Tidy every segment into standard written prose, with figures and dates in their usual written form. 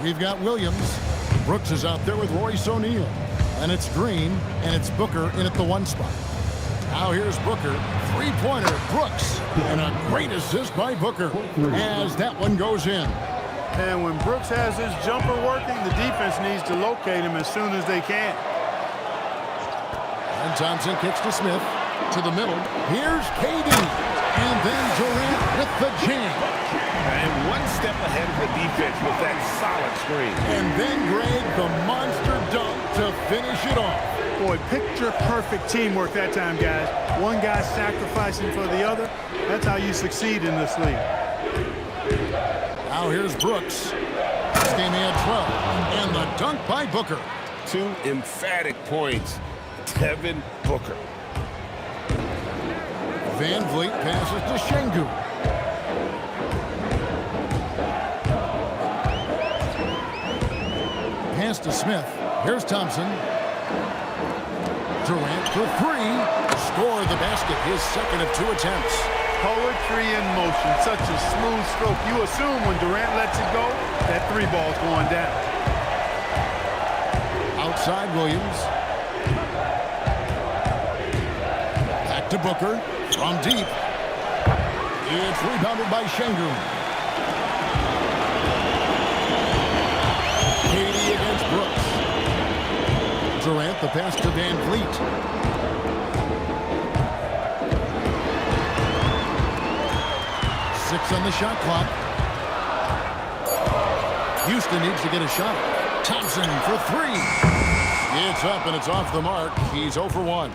We've got Williams. Brooks is out there with Royce O'Neal. And it's Green, and it's Booker in at the 1 spot. Now here's Booker. Three-pointer, Brooks. And a great assist by Booker as that one goes in. And when Brooks has his jumper working, the defense needs to locate him as soon as they can. And Thompson kicks to Smith. To the middle. Here's KD. And then Durant with the jam. And one step ahead of the defense with that solid screen. And then Greg, the monster dunk to finish it off. Boy, picture-perfect teamwork that time, guys. One guy sacrificing for the other. That's how you succeed in this league. Now here's Brooks. This game he had 12. And the dunk by Booker. 2 emphatic points. Devin Booker. Van Vliet passes to Şengün. Pass to Smith. Here's Thompson. Durant for 3. Score the basket. His second of 2 attempts. Poetry in motion. Such a smooth stroke. You assume when Durant lets it go, that 3 ball's going down. Outside Williams. Back to Booker. From deep. It's rebounded by Şengün. KD against Brooks. Durant, the pass to Van Vliet. Six on the shot clock. Houston needs to get a shot. Thompson for 3. It's up and it's off the mark. He's 0 for 1.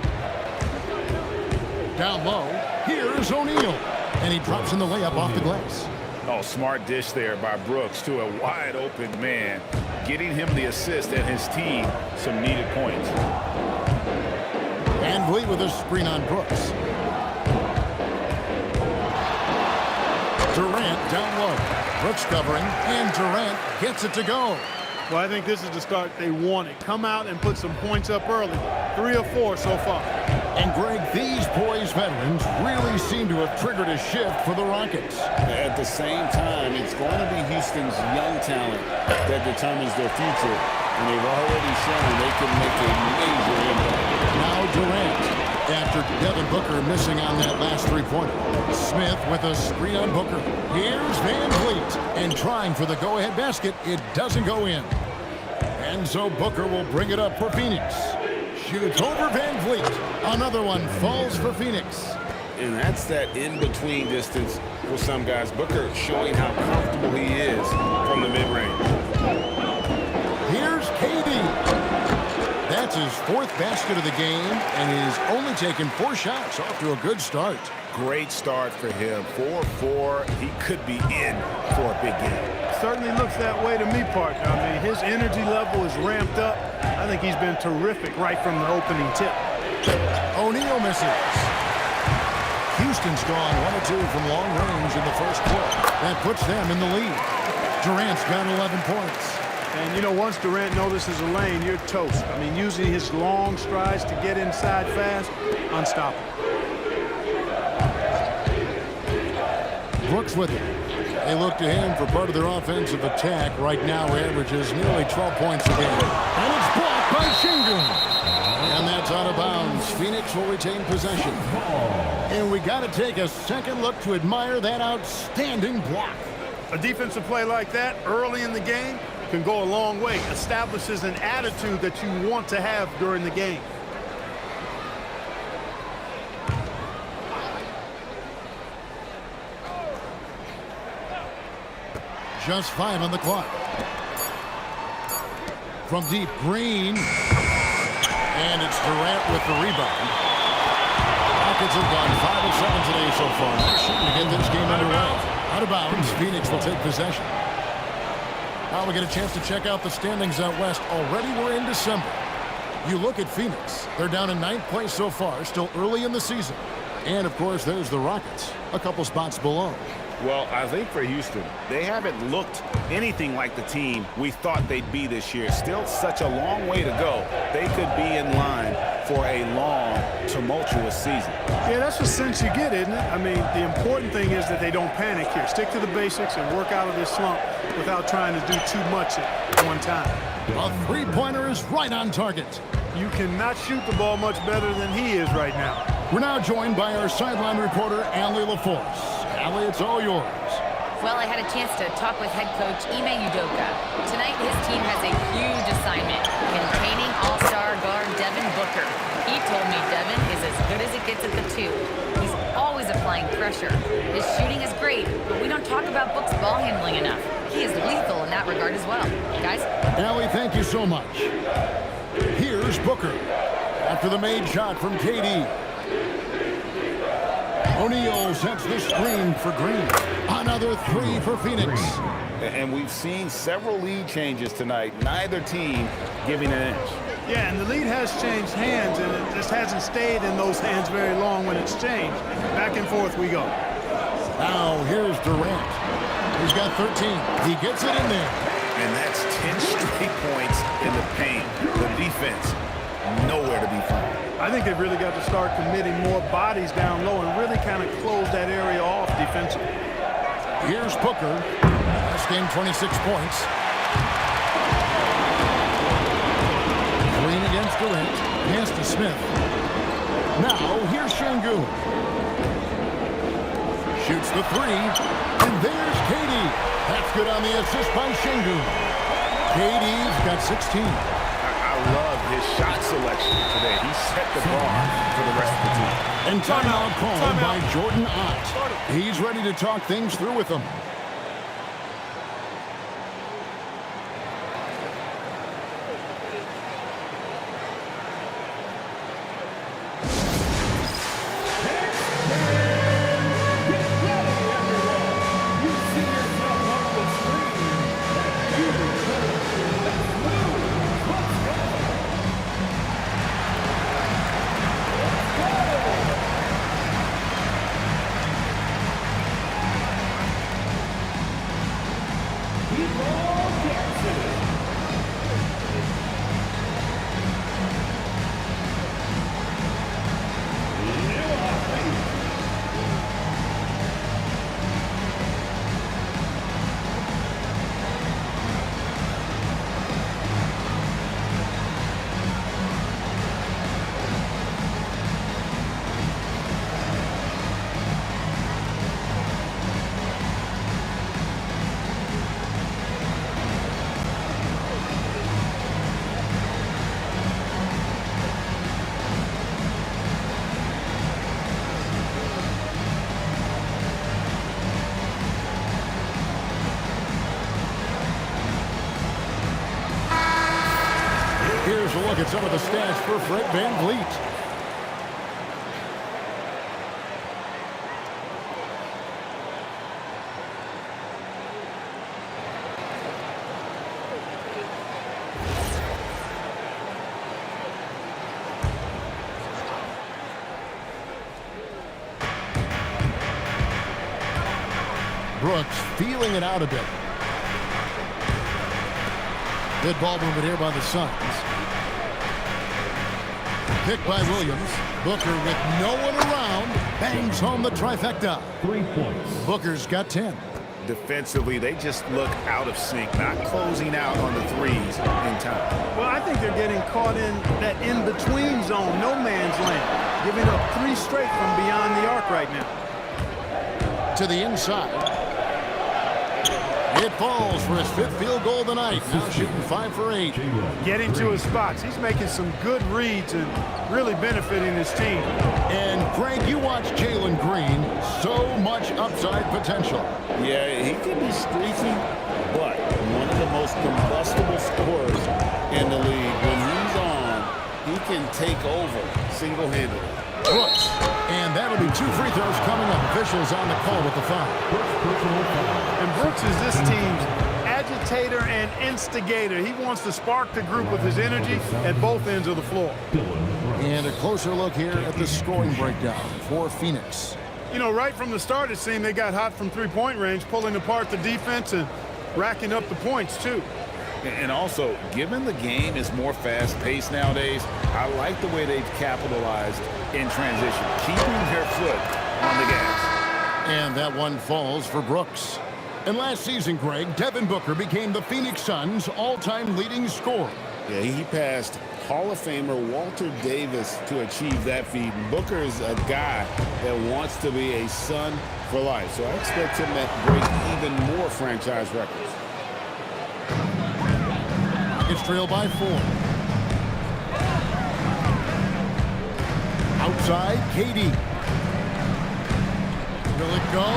Down low, here's O'Neal. And he drops in the layup off the glass. Oh, smart dish there by Brooks to a wide-open man, getting him the assist and his team some needed points. Van Vliet with a screen on Brooks. Durant down low. Brooks covering, and Durant gets it to go. Well, I think this is the start they wanted. Come out and put some points up early. 3 or 4 so far. And Greg, these boys veterans really seem to have triggered a shift for the Rockets. At the same time, it's going to be Houston's young talent that determines their future. And they've already shown they can make a major impact. Now Durant, after Devin Booker missing on that last 3-pointer. Smith with a screen on Booker. Here's Van Vliet. And trying for the go-ahead basket. It doesn't go in. And so Booker will bring it up for Phoenix. Shoots over Van Vliet. Another one falls for Phoenix. And that's that in-between distance for some guys. Booker showing how comfortable he is from the mid-range. Here's KD. That's his 4th basket of the game, and he's only taken 4 shots. Off to a good start. Great start for him. 4-4. He could be in for a big game. Certainly looks that way to me, partner. I mean, his energy level is ramped up. I think he's been terrific right from the opening tip. O'Neal misses. Houston's gone 1 or 2 from long range in the first quarter. That puts them in the lead. Durant's got 11 points. And, you know, once Durant notices a lane, you're toast. I mean, using his long strides to get inside fast, unstoppable. Brooks with it. They look to him for part of their offensive attack. Right now averages nearly 12 points a game. And it's blocked by Şengün. And that's out of bounds. Phoenix will retain possession. And we got to take a second look to admire that outstanding block. A defensive play like that early in the game can go a long way. Establishes an attitude that you want to have during the game. Just 5 on the clock. From deep, Green. And it's Durant with the rebound. Rockets have gone 5 of 7 today so far. Shooting to get this game underway. Out of bounds, Phoenix will take possession. Now we get a chance to check out the standings out west. Already we're in December. You look at Phoenix. They're down in 9th place so far, still early in the season. And, of course, there's the Rockets, a couple spots below. Well, I think for Houston, they haven't looked anything like the team we thought they'd be this year. Still such a long way to go. They could be in line for a long, tumultuous season. Yeah, that's the sense you get, isn't it? I mean, the important thing is that they don't panic here. Stick to the basics and work out of this slump without trying to do too much at one time. A three-pointer is right on target. You cannot shoot the ball much better than he is right now. We're now joined by our sideline reporter, Allie LaForce. Allie, it's all yours. Well, I had a chance to talk with head coach Ime Udoka. Tonight, his team has a huge assignment, containing all-star guard Devin Booker. He told me Devin is as good as it gets at the 2. He's always applying pressure. His shooting is great, but we don't talk about Book's ball handling enough. He is lethal in that regard as well. Guys? Allie, thank you so much. Here's Booker after the made shot from KD. O'Neal sets the screen for Green. Another 3 for Phoenix. And we've seen several lead changes tonight. Neither team giving an inch. Yeah, and the lead has changed hands, and it just hasn't stayed in those hands very long when it's changed. Back and forth we go. Now here's Durant. He's got 13. He gets it in there. And that's 10 straight points in the paint. The defense, nowhere to be found. I think they've really got to start committing more bodies down low and really kind of close that area off defensively. Here's Booker. Last game, 26 points. Green against Durant. Pass to Smith. Now, here's Şengün. Shoots the 3. And there's KD. That's good on the assist by Şengün. KD's got 16. I love his shot selection today. He set the bar for the rest of the team. And timeout called by Jordan Ott. He's ready to talk things through with them. Here's a look at some of the stats for Fred VanVleet. Brooks feeling it out a bit. Good ball movement here by the Suns. Pick by Williams. Booker with no one around bangs home the trifecta. 3 points. Booker's got 10. Defensively, they just look out of sync, not closing out on the threes in time. Well, I think they're getting caught in that in-between zone, no man's land, giving up 3 straight from beyond the arc right now. To the inside. It falls for his 5th field goal of the night. Now shooting 5 for 8. Getting to his spots. He's making some good reads and really benefiting his team. And Greg, you watch Jalen Green. So much upside potential. Yeah, he can be streaky, but one of the most combustible scorers in the league. When he's on, he can take over single-handedly. Brooks. And that'll be 2 free throws coming up. Officials on the call with the foul. And Brooks is this team's agitator and instigator. He wants to spark the group with his energy at both ends of the floor. And a closer look here at the scoring breakdown for Phoenix. You know, right from the start, it seemed they got hot from three-point range, pulling apart the defense and racking up the points, too. And also, given the game is more fast-paced nowadays, I like the way they've capitalized in transition, keeping their foot on the gas. And that one falls for Brooks. And last season, Greg, Devin Booker became the Phoenix Suns' all-time leading scorer. Yeah, he passed Hall of Famer Walter Davis to achieve that feat. And Booker is a guy that wants to be a Sun for life. So I expect him to break even more franchise records. Rockets trail by 4. Outside, KD. Will it go?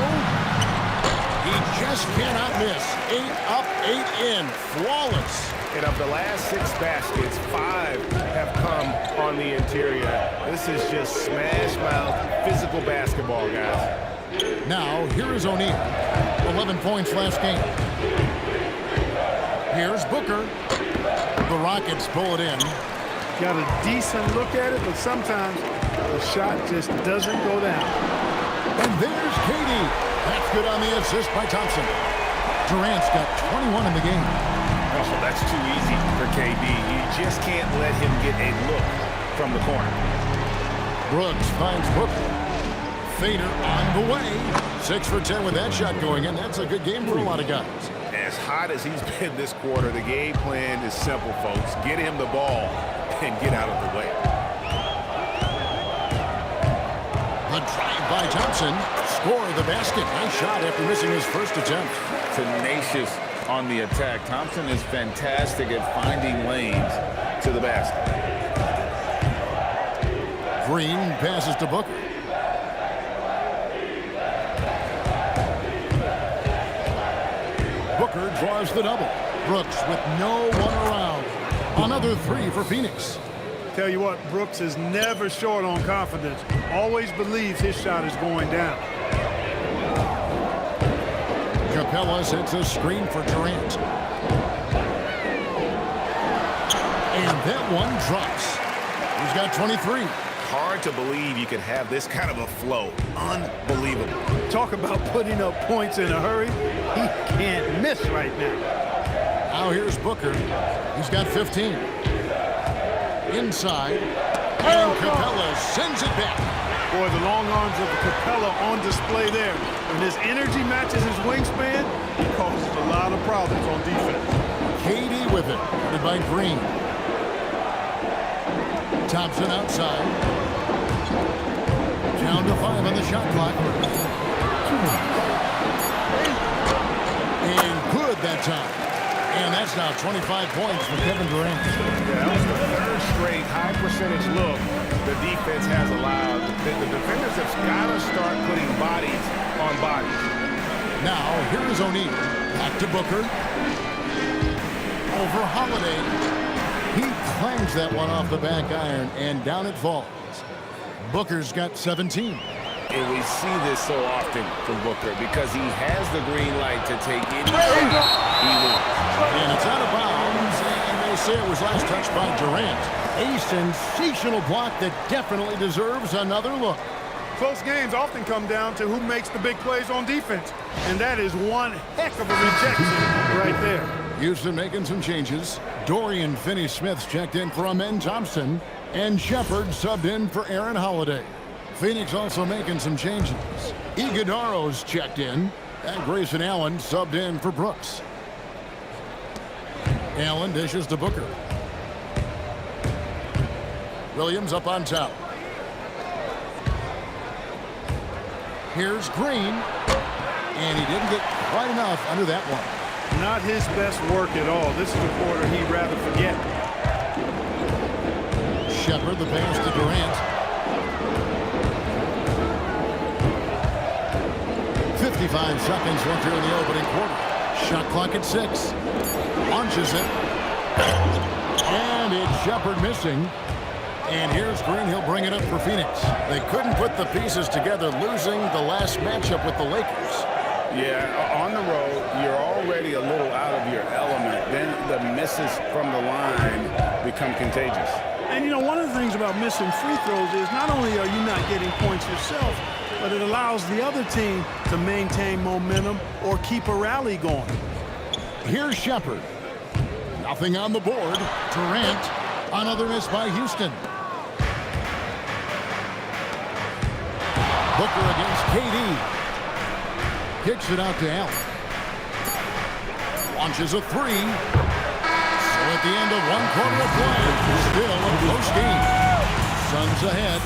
He just cannot miss. 8 up, 8 in. Flawless. And of the last 6 baskets, 5 have come on the interior. This is just smash mouth physical basketball, guys. Now, here is O'Neal. 11 points last game. Here's Booker. The Rockets pull it in. Got a decent look at it, but sometimes the shot just doesn't go down. And there's KD. That's good on the assist by Thompson. Durant's got 21 in the game. Oh, that's too easy for KD. You just can't let him get a look from the corner. Brooks finds Booker. Fader on the way. 6 for 10 with that shot going in. That's a good game for a lot of guys. As hot as he's been this quarter, the game plan is simple, folks. Get him the ball and get out of the way. The drive by Thompson. Score the basket. Nice shot after missing his first attempt. Tenacious on the attack. Thompson is fantastic at finding lanes to the basket. Green passes to Booker. Booker draws the double. Brooks with no one around. Another 3 for Phoenix. Tell you what, Brooks is never short on confidence. Always believes his shot is going down. Capella sets a screen for Durant. And that one drops. He's got 23. Hard to believe you could have this kind of a flow. Unbelievable. Talk about putting up points in a hurry. He can't miss right now. Now here's Booker. He's got 15. Inside. And Capella sends it back. Boy, the long arms of Capella on display there. When his energy matches his wingspan, he causes a lot of problems on defense. KD with it. Guarded by Green. Thompson outside. Down to 5 on the shot clock. And good that time. And that's now 25 points for Kevin Durant. Yeah, that was the 3rd straight high percentage look the defense has allowed. The defenders have got to start putting bodies on bodies. Now, here is O'Neal. Back to Booker. Over Holiday. He clangs that one off the back iron, and down it falls. Booker's got 17. And we see this so often from Booker because he has the green light to take any shot he wants. And it's out of bounds, and they say it was last touched by Durant. A sensational block that definitely deserves another look. Close games often come down to who makes the big plays on defense. And that is one heck of a rejection right there. Houston making some changes. Dorian Finney-Smith's checked in for Amen Thompson, and Shepard subbed in for Aaron Holiday. Phoenix also making some changes. Iguodaro's checked in, and Grayson Allen subbed in for Brooks. Allen dishes to Booker. Williams up on top. Here's Green, and he didn't get quite enough under that one. Not his best work at all. This is a quarter he'd rather forget. Shepard, the pass to Durant. 55 seconds left here in the opening quarter. Shot clock at 6. Launches it. And it's Shepard missing. And here's Green. He'll bring it up for Phoenix. They couldn't put the pieces together, losing the last matchup with the Lakers. Yeah, on the road, you're already a little out of your element. Then the misses from the line become contagious. And, you know, one of the things about missing free throws is not only are you not getting points yourself, but it allows the other team to maintain momentum or keep a rally going. Here's Shepard. Nothing on the board. Durant. Another miss by Houston. Booker against KD. Kicks it out to Allen. Launches a three. So at the end of one quarter of play, still a close game. Suns ahead.